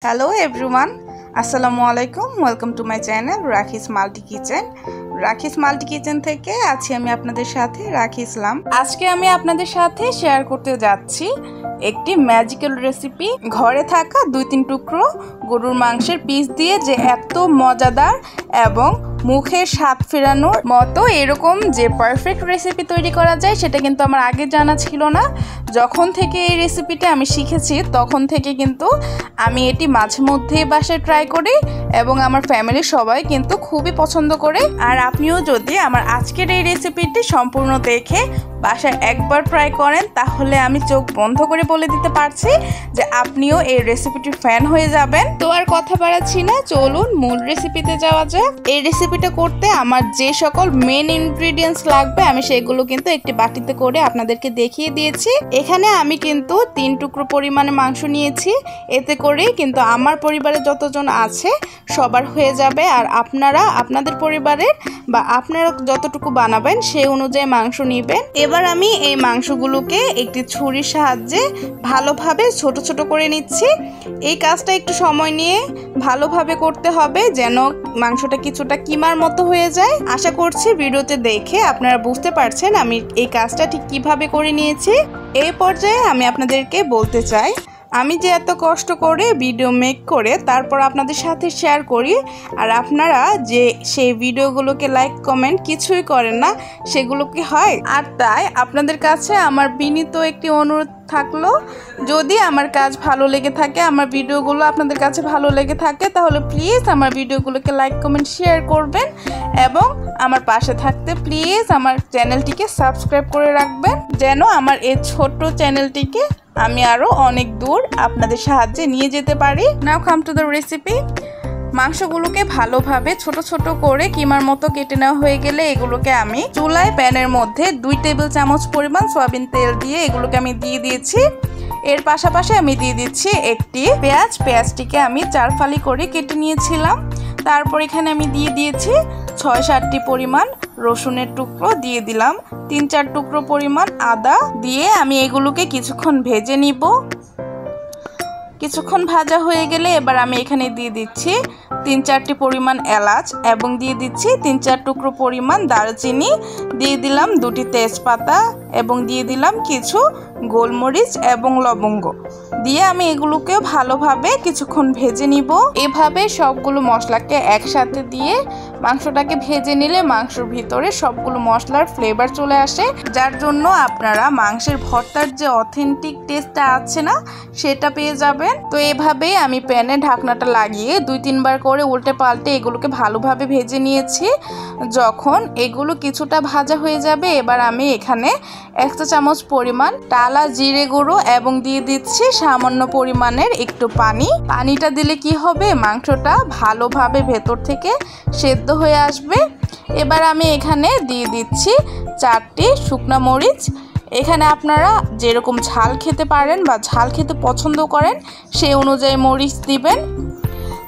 Hello everyone, Assalamu alaikum. Welcome to my channel Rakhi's Multi Kitchen. রাখিস multi kitchen থেকে আছি আমি আপনাদের সাথে রাখি ইসলাম। আজকে আমি আপনাদের সাথে শেয়ার করতে যাচ্ছি একটি ম্যাজিক্যাল রেসিপি। ঘরে থাকা 2-3 টুকরো গরুর মাংসের পিস দিয়ে যে এত মজাদার এবং মুখে স্বাদ ফেরানোর মতো এরকম যে পারফেক্ট রেসিপি তৈরি করা যায় সেটা কিন্তু আমার আগে জানা ছিল না। যখন থেকে এই রেসিপিটা আমি শিখেছি তখন থেকে কিন্তু আমি এটি মাঝে মধ্যেই বাসায় ট্রাই করি এবং আমার ফ্যামিলির সবাই কিন্তু খুবই পছন্দ করে। আর আপনিও যদি আমার আজকের এই রেসিপিটি সম্পূর্ণ দেখে বাসায় একবার ট্রাই করেন তাহলে আমি চোখ বন্ধ করে বলে দিতে পারছি যে আপনিও এই রেসিপিটির ফ্যান হয়ে যাবেন। তো আর কথা বাড়াচ্ছি না, চলুন মূল রেসিপিতে যাওয়া যাক। এই রেসিপিটা করতে আমার যে সকল মেন ইনগ্রেডিয়েন্টস লাগবে আমি সেগুলো কিন্তু একটি বাটিতে করে আপনাদেরকে দেখিয়ে দিয়েছি। এখানে আমি কিন্তু 3 টুকরো পরিমাণে মাংস নিয়েছি, এতে করে কিন্তু আমার পরিবারে যতজন আছে সবার হয়ে যাবে। আর আপনারা আপনাদের পরিবারের বা আপনারা যতটুকু বানাবেন সেই অনুযায়ী মাংস নেবেন। এবার আমি এই মাংসগুলোকে একটি ছুরির সাহায্যে ভালোভাবে ছোট ছোট করে নিচ্ছি। এই কাজটা একটু সময় নিয়ে ভালোভাবে করতে হবে যেন মাংসটা কিছুটা কিমার মতো হয়ে যায়। আশা করছি ভিডিওতে দেখে আপনারা বুঝতে পারছেন আমি এই কাজটা ঠিক কিভাবে করে নিয়েছি। এই পর্যায়ে আমি আপনাদেরকে বলতে চাই, আমি যে এত কষ্ট করে ভিডিও মেক করে তারপর আপনাদের সাথে শেয়ার করি আর আপনারা যে সেই ভিডিওগুলোকে লাইক কমেন্ট কিছুই করেন না, সেগুলো কি হয়? আর তাই আপনাদের কাছে আমার বিনীত একটি অনুরোধ থাকলো, যদি আমার কাজ ভালো লেগে থাকে, আমার ভিডিওগুলো আপনাদের কাছে ভালো লেগে থাকে তাহলে প্লিজ আমার ভিডিওগুলোকে লাইক কমেন্ট শেয়ার করবেন এবং আমার পাশে থাকতে প্লিজ আমার চ্যানেলটিকে সাবস্ক্রাইব করে রাখবেন যেন আমার এই ছোট্ট চ্যানেলটিকে আমি আরও অনেক দূর আপনাদের সাহায্যে নিয়ে যেতে পারি। নাও কাম টু দ্য রেসিপি। মাংসগুলোকে ভালোভাবে ছোট ছোট করে কিমার মতো কেটে নেওয়া হয়ে গেলে এগুলোকে আমি চুলায় প্যানের মধ্যে 2 টেবিল চামচ পরিমাণ সয়াবিন তেল দিয়ে এগুলোকে আমি দিয়ে দিয়েছি। এর পাশাপাশি আমি দিয়ে দিচ্ছি একটি পেঁয়াজটিকে আমি 4 ফালি করে কেটে নিয়েছিলাম। তারপর এখানে আমি দিয়ে দিয়েছি 6-7টি পরিমাণ রসুনের টুকরো, দিয়ে দিলাম 3-4 টুকরো পরিমাণ আদা, দিয়ে আমি এগুলোকে কিছুক্ষণ ভেজে নিব। কিছুক্ষণ ভাজা হয়ে গেলে এবার আমি এখানে দিয়ে দিচ্ছি 3-4টি পরিমাণ এলাচ এবং দিয়ে দিচ্ছি 3-4 টুকরো পরিমাণ দারচিনি, দিয়ে দিলাম 2টি তেজপাতা এবং দিয়ে দিলাম কিছু গোলমরিচ এবং লবঙ্গ, দিয়ে আমি এগুলোকে ভালোভাবে কিছুক্ষণ ভেজে নিব। এভাবে সবগুলো মশলাকে একসাথে দিয়ে মাংসটাকে ভেজে নিলে মাংসের ভিতরে সবগুলো মশলার ফ্লেভার চলে আসে, যার জন্য আপনারা মাংসের ভর্তার যে অথেন্টিক টেস্টটা আছে না সেটা পেয়ে যাবেন। তো এভাবেই আমি প্যানে ঢাকনাটা লাগিয়ে 2-3 বার করে উল্টে পাল্টে এগুলোকে ভালোভাবে ভেজে নিয়েছি। যখন এগুলো কিছুটা ভাজা হয়ে যাবে এবার আমি এখানে 1 চা চামচ পরিমাণ টালা জিরে গুঁড়ো এবং দিয়ে দিচ্ছি সামান্য পরিমাণের একটু পানি। পানিটা দিলে কি হবে, মাংসটা ভালোভাবে ভেতর থেকে সেদ্ধ হয়ে আসবে। এবার আমি এখানে দিয়ে দিচ্ছি 4টি শুকনা মরিচ। এখানে আপনারা যেরকম ঝাল খেতে পারেন বা ঝাল খেতে পছন্দ করেন সেই অনুযায়ী মরিচ দিবেন।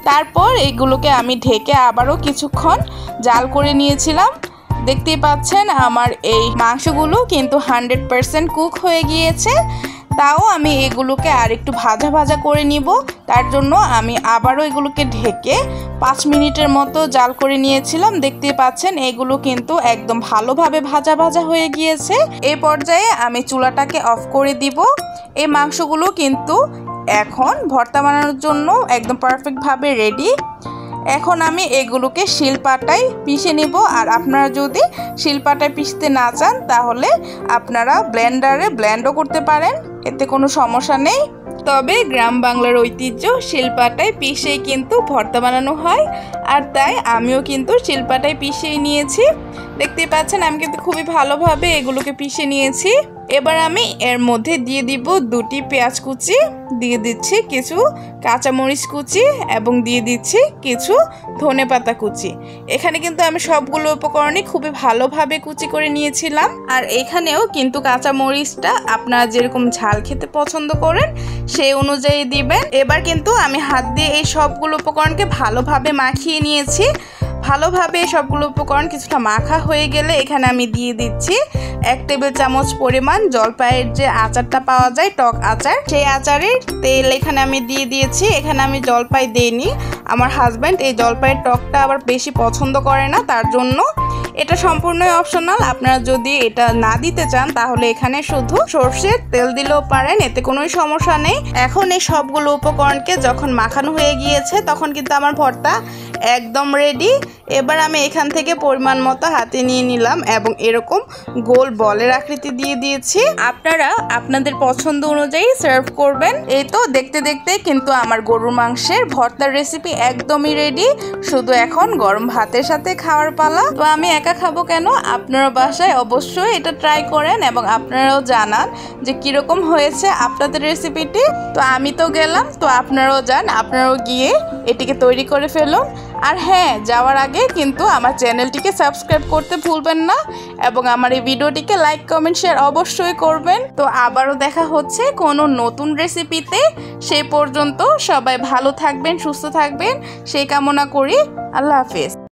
তারপর এগুলোকে আমি ঢেকে আবারও কিছুক্ষণ জাল করে নিয়েছিলাম। দেখতেই পাচ্ছেন আমার এই মাংসগুলো কিন্তু 100% কুক হয়ে গিয়েছে। তাও আমি এগুলোকে আর একটু ভাজা ভাজা করে নিব, তার জন্য আমি আবারও এগুলোকে ঢেকে 5 মিনিটের মতো জাল করে নিয়েছিলাম। দেখতেই পাচ্ছেন এগুলো কিন্তু একদম ভালোভাবে ভাজা ভাজা হয়ে গিয়েছে। এই পর্যায়ে আমি চুলাটাকে অফ করে দিব। এই মাংসগুলো কিন্তু এখন ভর্তা বানানোর জন্য একদম পারফেক্টভাবে রেডি। এখন আমি এগুলোকে শিলপাটায় পিষে নিব। আর আপনারা যদি শিলপাটায় পিষতে না চান তাহলে আপনারা ব্লেন্ডারে ব্লেন্ডও করতে পারেন, এতে কোনো সমস্যা নেই। তবে গ্রাম বাংলার ঐতিহ্য শিলপাটায় পিষেই কিন্তু ভর্তা বানানো হয়, আর তাই আমিও কিন্তু শিলপাটায় পিষেই নিয়েছি। দেখতে পাচ্ছেন আমি কিন্তু খুবই ভালোভাবে এগুলোকে পিষে নিয়েছি। এবার আমি এর মধ্যে দিয়ে দিব 2টি পেঁয়াজ কুচি, দিয়ে দিচ্ছি কিছু কাঁচামরিচ কুচি এবং দিয়ে দিচ্ছি কিছু ধনেপাতা কুচি। এখানে কিন্তু আমি সবগুলো উপকরণই খুবই ভালোভাবে কুচি করে নিয়েছিলাম। আর এখানেও কিন্তু কাঁচামরিচটা আপনারা যেরকম ঝাল খেতে পছন্দ করেন সেই অনুযায়ী দিবেন। এবার কিন্তু আমি হাত দিয়ে এই সবগুলো উপকরণকে ভালোভাবে মাখিয়ে নিয়েছি। ভালোভাবে সবগুলো উপকরণ কিছুটা মাখা হয়ে গেলে এখানে আমি দিয়ে দিচ্ছি 1 টেবিল চামচ পরিমাণ জলপাইয়ের যে আচারটা পাওয়া যায়, টক আচার, সেই আচারের তেল এখানে আমি দিয়ে দিয়েছি। এখানে আমি জলপাই দেইনি, আমার হাজব্যান্ড এই জলপাইয়ের টকটা আবার বেশি পছন্দ করে না, তার জন্য এটা সম্পূর্ণই অপশনাল। আপনারা যদি এটা না দিতে চান তাহলে এখানে শুধু সরষের তেল দিলেও পারেন, এতে কোনো সমস্যা নেই। এখন এই সবগুলো উপকরণকে যখন মাখানো হয়ে গিয়েছে তখন কিন্তু আমার ভর্তা একদম রেডি। এবার আমি এখান থেকে পরিমাণ মতো হাতে নিয়ে নিলাম এবং এরকম গোল বলের আকৃতি দিয়ে দিয়েছি। আপনারা আপনাদের পছন্দ অনুযায়ী সার্ভ করবেন। এই তো দেখতে দেখতে কিন্তু আমার গরুর মাংসের ভর্তার রেসিপি একদমই রেডি। শুধু এখন গরম ভাতের সাথে খাওয়ার পালা। তো আমি একা খাবো কেন, আপনারা বাসায় অবশ্যই এটা ট্রাই করেন এবং আপনারাও জানান যে কিরকম হয়েছে আপনাদের রেসিপিটি। তো আমি তো গেলাম, তো আপনারাও যান, আপনারাও গিয়ে এটিকে তৈরি করে ফেলুন। আর হ্যাঁ, যাওয়ার আগে কিন্তু আমার চ্যানেলটিকে সাবস্ক্রাইব করতে ভুলবেন না এবং আমার এই ভিডিওটিকে লাইক, কমেন্ট, শেয়ার অবশ্যই করবেন। তো আবারও দেখা হচ্ছে কোনো নতুন রেসিপিতে। সেই পর্যন্ত সবাই ভালো থাকবেন, সুস্থ থাকবেন সেই কামনা করি। আল্লাহ হাফেজ।